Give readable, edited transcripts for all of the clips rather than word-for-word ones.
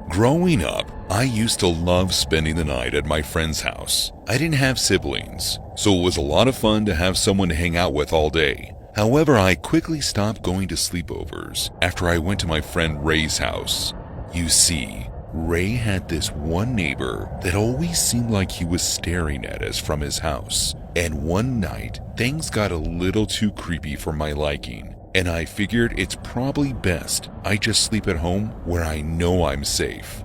Growing up, I used to love spending the night at my friend's house. I didn't have siblings, so it was a lot of fun to have someone to hang out with all day. However, I quickly stopped going to sleepovers after I went to my friend Ray's house. You see, Ray had this one neighbor that always seemed like he was staring at us from his house. And one night, things got a little too creepy for my liking, and I figured it's probably best I just sleep at home where I know I'm safe.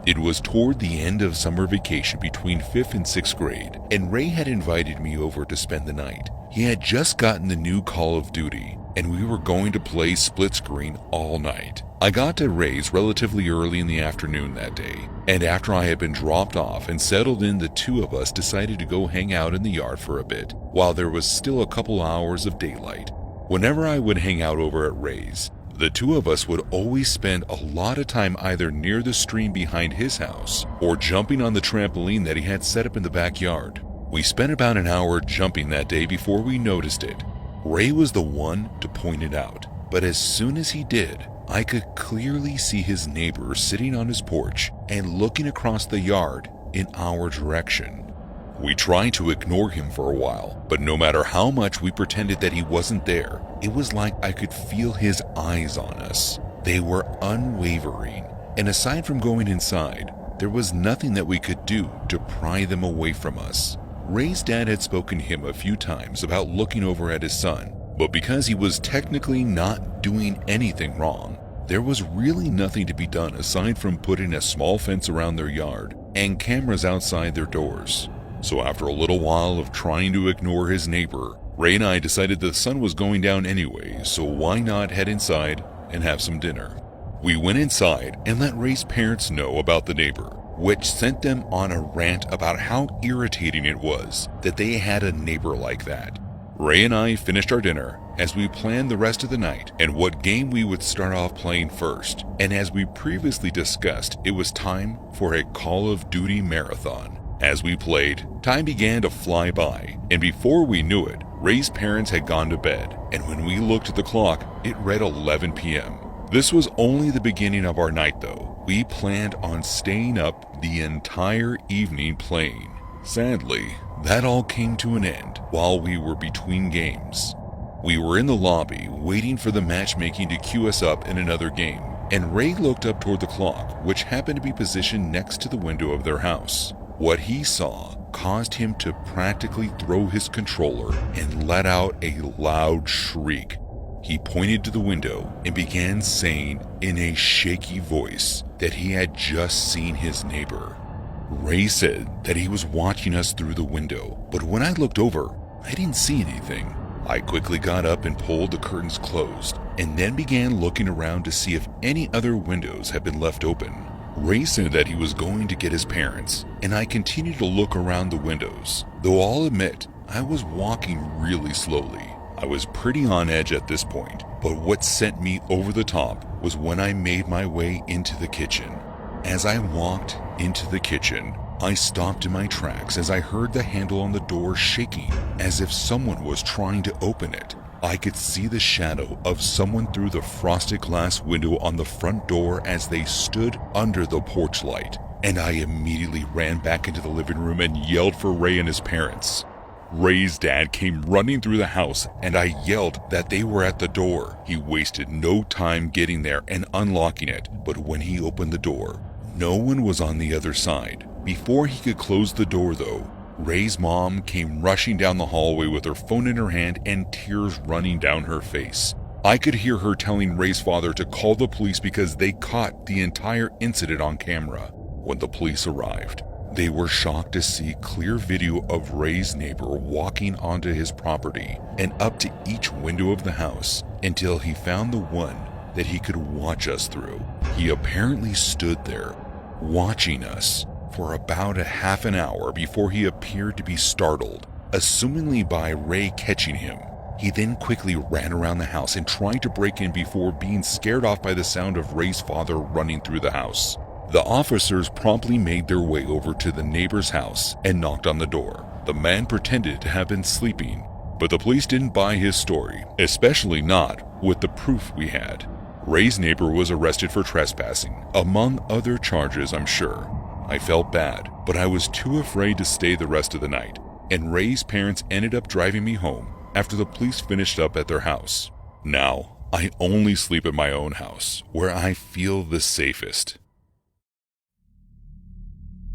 It was toward the end of summer vacation between 5th and 6th grade, and Ray had invited me over to spend the night. He had just gotten the new Call of Duty, and we were going to play split screen all night. I got to Ray's relatively early in the afternoon that day, and after I had been dropped off and settled in, the two of us decided to go hang out in the yard for a bit, while there was still a couple hours of daylight. Whenever I would hang out over at Ray's, the two of us would always spend a lot of time either near the stream behind his house or jumping on the trampoline that he had set up in the backyard. We spent about an hour jumping that day before we noticed it. Ray was the one to point it out, but as soon as he did, I could clearly see his neighbor sitting on his porch and looking across the yard in our direction. We tried to ignore him for a while, but no matter how much we pretended that he wasn't there, it was like I could feel his eyes on us. They were unwavering, and aside from going inside, there was nothing that we could do to pry them away from us. Ray's dad had spoken to him a few times about looking over at his son, but because he was technically not doing anything wrong, there was really nothing to be done aside from putting a small fence around their yard and cameras outside their doors. So after a little while of trying to ignore his neighbor, Ray and I decided the sun was going down anyway, so why not head inside and have some dinner. We went inside and let Ray's parents know about the neighbor, which sent them on a rant about how irritating it was that they had a neighbor like that. Ray and I finished our dinner as we planned the rest of the night and what game we would start off playing first, and as we previously discussed, it was time for a Call of Duty marathon. As we played, time began to fly by, and before we knew it, Ray's parents had gone to bed, and when we looked at the clock, it read 11 p.m. This was only the beginning of our night though. We planned on staying up the entire evening playing. Sadly, that all came to an end while we were between games. We were in the lobby waiting for the matchmaking to queue us up in another game, and Ray looked up toward the clock, which happened to be positioned next to the window of their house. What he saw caused him to practically throw his controller and let out a loud shriek. He pointed to the window and began saying in a shaky voice that he had just seen his neighbor. Ray said that he was watching us through the window, but when I looked over, I didn't see anything. I quickly got up and pulled the curtains closed, and then began looking around to see if any other windows had been left open. Ray said that he was going to get his parents, and I continued to look around the windows, though I'll admit I was walking really slowly. I was pretty on edge at this point, but what sent me over the top was when I made my way into the kitchen. As I walked into the kitchen, I stopped in my tracks as I heard the handle on the door shaking as if someone was trying to open it. I could see the shadow of someone through the frosted glass window on the front door as they stood under the porch light, and I immediately ran back into the living room and yelled for Ray and his parents. Ray's dad came running through the house, and I yelled that they were at the door. He wasted no time getting there and unlocking it, but when he opened the door, no one was on the other side. Before he could close the door though, Ray's mom came rushing down the hallway with her phone in her hand and tears running down her face. I could hear her telling Ray's father to call the police because they caught the entire incident on camera. When the police arrived, they were shocked to see clear video of Ray's neighbor walking onto his property and up to each window of the house until he found the one that he could watch us through. He apparently stood there, watching us, for about a half an hour before he appeared to be startled, assumingly by Ray catching him. He then quickly ran around the house and tried to break in before being scared off by the sound of Ray's father running through the house. The officers promptly made their way over to the neighbor's house and knocked on the door. The man pretended to have been sleeping, but the police didn't buy his story, especially not with the proof we had. Ray's neighbor was arrested for trespassing, among other charges, I'm sure. I felt bad, but I was too afraid to stay the rest of the night, and Ray's parents ended up driving me home after the police finished up at their house. Now, I only sleep at my own house, where I feel the safest.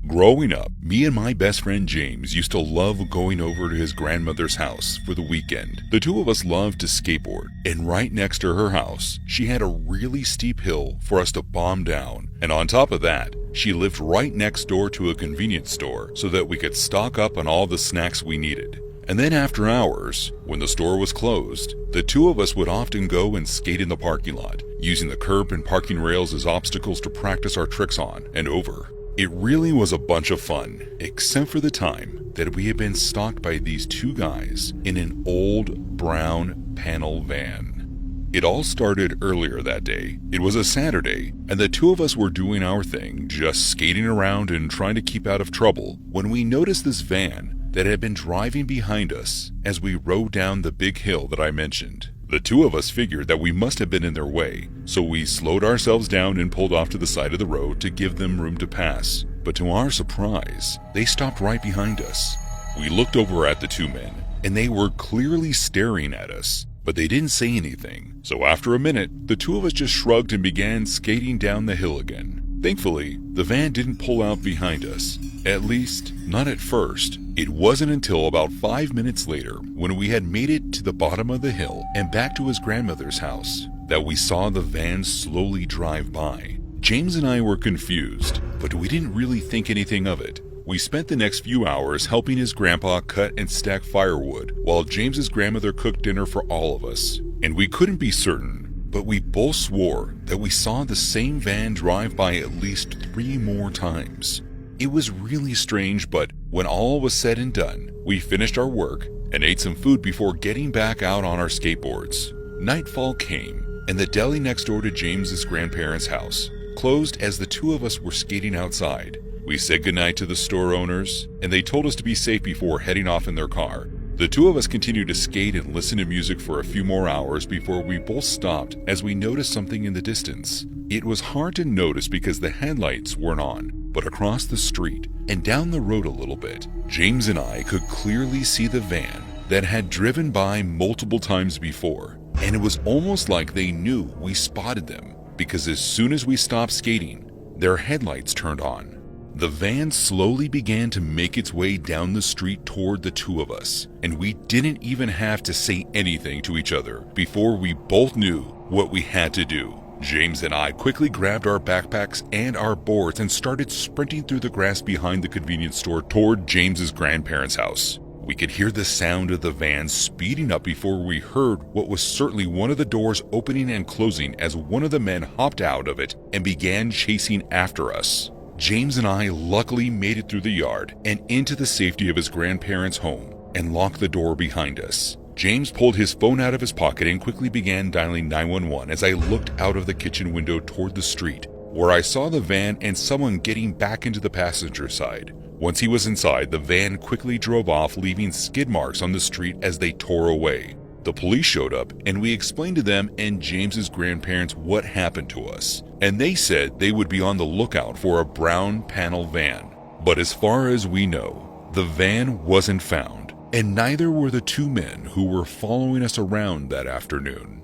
Growing up, me and my best friend James used to love going over to his grandmother's house for the weekend. The two of us loved to skateboard, and right next to her house, she had a really steep hill for us to bomb down. And on top of that, she lived right next door to a convenience store so that we could stock up on all the snacks we needed. And then after hours, when the store was closed, the two of us would often go and skate in the parking lot, using the curb and parking rails as obstacles to practice our tricks on and over. It really was a bunch of fun, except for the time that we had been stalked by these two guys in an old brown panel van. It all started earlier that day. It was a Saturday, and the two of us were doing our thing, just skating around and trying to keep out of trouble, when we noticed this van that had been driving behind us as we rode down the big hill that I mentioned. The two of us figured that we must have been in their way, so we slowed ourselves down and pulled off to the side of the road to give them room to pass. But to our surprise, they stopped right behind us. We looked over at the two men, and they were clearly staring at us, but they didn't say anything. So after a minute, the two of us just shrugged and began skating down the hill again. Thankfully, the van didn't pull out behind us. At least, not at first. It wasn't until about 5 minutes later, when we had made it to the bottom of the hill and back to his grandmother's house, that we saw the van slowly drive by. James and I were confused, but we didn't really think anything of it. We spent the next few hours helping his grandpa cut and stack firewood, while James's grandmother cooked dinner for all of us. And we couldn't be certain, but we both swore that we saw the same van drive by at least 3 more times. It was really strange, but when all was said and done, we finished our work and ate some food before getting back out on our skateboards. Nightfall came, and the deli next door to James's grandparents' house closed as the two of us were skating outside. We said goodnight to the store owners, and they told us to be safe before heading off in their car. The two of us continued to skate and listen to music for a few more hours before we both stopped as we noticed something in the distance. It was hard to notice because the headlights weren't on, but across the street and down the road a little bit, James and I could clearly see the van that had driven by multiple times before, and it was almost like they knew we spotted them, because as soon as we stopped skating, their headlights turned on. The van slowly began to make its way down the street toward the two of us, and we didn't even have to say anything to each other before we both knew what we had to do. James and I quickly grabbed our backpacks and our boards and started sprinting through the grass behind the convenience store toward James's grandparents' house. We could hear the sound of the van speeding up before we heard what was certainly one of the doors opening and closing as one of the men hopped out of it and began chasing after us. James and I luckily made it through the yard and into the safety of his grandparents' home and locked the door behind us. James pulled his phone out of his pocket and quickly began dialing 911 as I looked out of the kitchen window toward the street, where I saw the van and someone getting back into the passenger side. Once he was inside, the van quickly drove off, leaving skid marks on the street as they tore away. The police showed up, and we explained to them and James's grandparents what happened to us, and they said they would be on the lookout for a brown panel van. But as far as we know, the van wasn't found, and neither were the two men who were following us around that afternoon.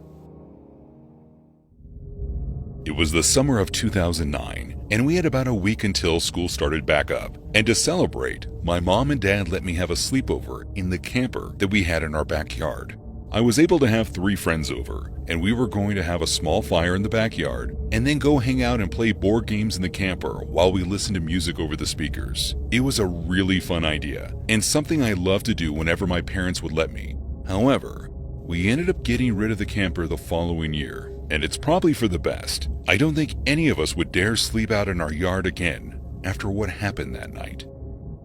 It was the summer of 2009, and we had about a week until school started back up. And to celebrate, my mom and dad let me have a sleepover in the camper that we had in our backyard. I was able to have 3 friends over, and we were going to have a small fire in the backyard and then go hang out and play board games in the camper while we listened to music over the speakers. It was a really fun idea, and something I loved to do whenever my parents would let me. However, we ended up getting rid of the camper the following year, and it's probably for the best. I don't think any of us would dare sleep out in our yard again after what happened that night.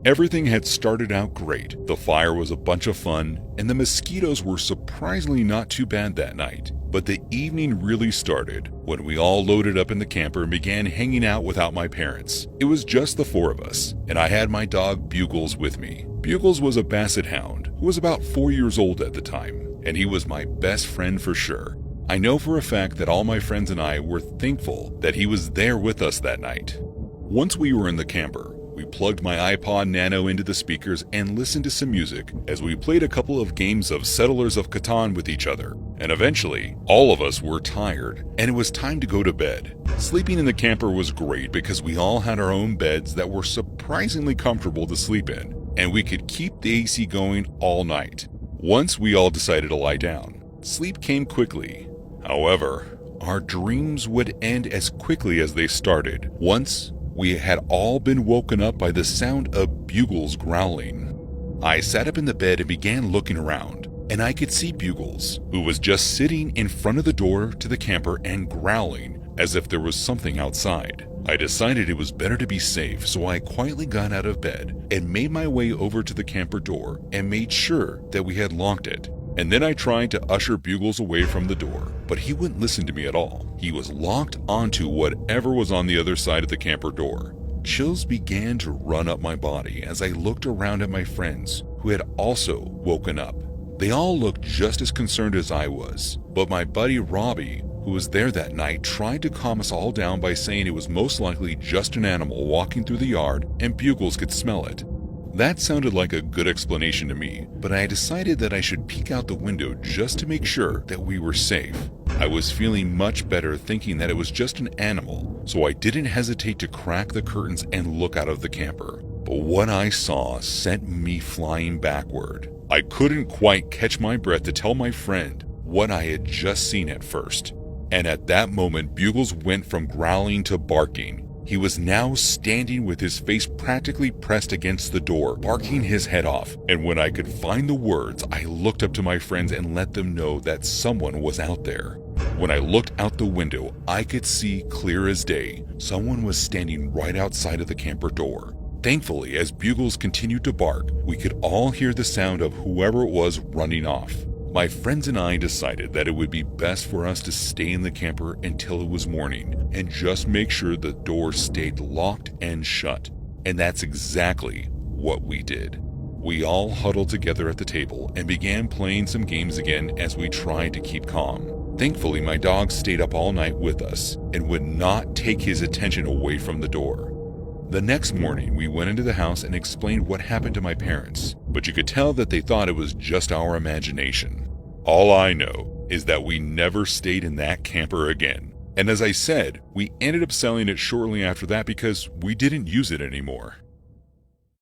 Everything had started out great. The fire was a bunch of fun, and the mosquitoes were surprisingly not too bad that night. But the evening really started when we all loaded up in the camper and began hanging out without my parents. It was just the 4 of us, and I had my dog Bugles with me. Bugles was a basset hound who was about 4 years old at the time, and he was my best friend for sure. I know for a fact that all my friends and I were thankful that he was there with us that night. Once we were in the camper, we plugged my iPod Nano into the speakers and listened to some music as we played a couple of games of Settlers of Catan with each other. And eventually, all of us were tired, and it was time to go to bed. Sleeping in the camper was great because we all had our own beds that were surprisingly comfortable to sleep in, and we could keep the AC going all night. Once we all decided to lie down, sleep came quickly. However, our dreams would end as quickly as they started. Once, we had all been woken up by the sound of Bugles growling. I sat up in the bed and began looking around, and I could see Bugles, who was just sitting in front of the door to the camper and growling as if there was something outside. I decided it was better to be safe, so I quietly got out of bed and made my way over to the camper door and made sure that we had locked it. And then I tried to usher Bugles away from the door, but he wouldn't listen to me at all. He was locked onto whatever was on the other side of the camper door. Chills began to run up my body as I looked around at my friends who had also woken up. They all looked just as concerned as I was, but my buddy Robbie, who was there that night, tried to calm us all down by saying it was most likely just an animal walking through the yard and Bugles could smell it. That sounded like a good explanation to me, but I decided that I should peek out the window just to make sure that we were safe. I was feeling much better thinking that it was just an animal, so I didn't hesitate to crack the curtains and look out of the camper. But what I saw sent me flying backward. I couldn't quite catch my breath to tell my friend what I had just seen at first. And at that moment, Bugles went from growling to barking. He was now standing with his face practically pressed against the door, barking his head off. And when I could find the words, I looked up to my friends and let them know that someone was out there. When I looked out the window, I could see clear as day. Someone was standing right outside of the camper door. Thankfully, as Bugles continued to bark, we could all hear the sound of whoever it was running off. My friends and I decided that it would be best for us to stay in the camper until it was morning and just make sure the door stayed locked and shut. And that's exactly what we did. We all huddled together at the table and began playing some games again as we tried to keep calm. Thankfully, my dog stayed up all night with us and would not take his attention away from the door. The next morning, we went into the house and explained what happened to my parents, but you could tell that they thought it was just our imagination. All I know is that we never stayed in that camper again. And as I said, we ended up selling it shortly after that because we didn't use it anymore.